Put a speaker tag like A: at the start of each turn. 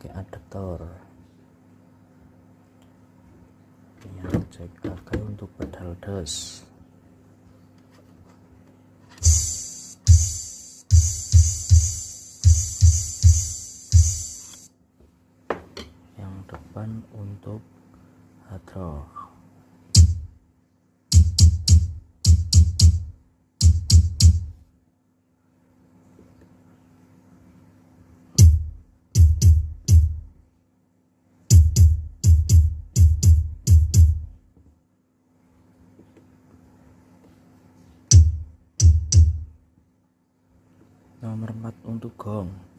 A: pakai adaptor. Yang cek pakai untuk pedal das. Yang depan untuk hadroh. Nomor 4 untuk gong.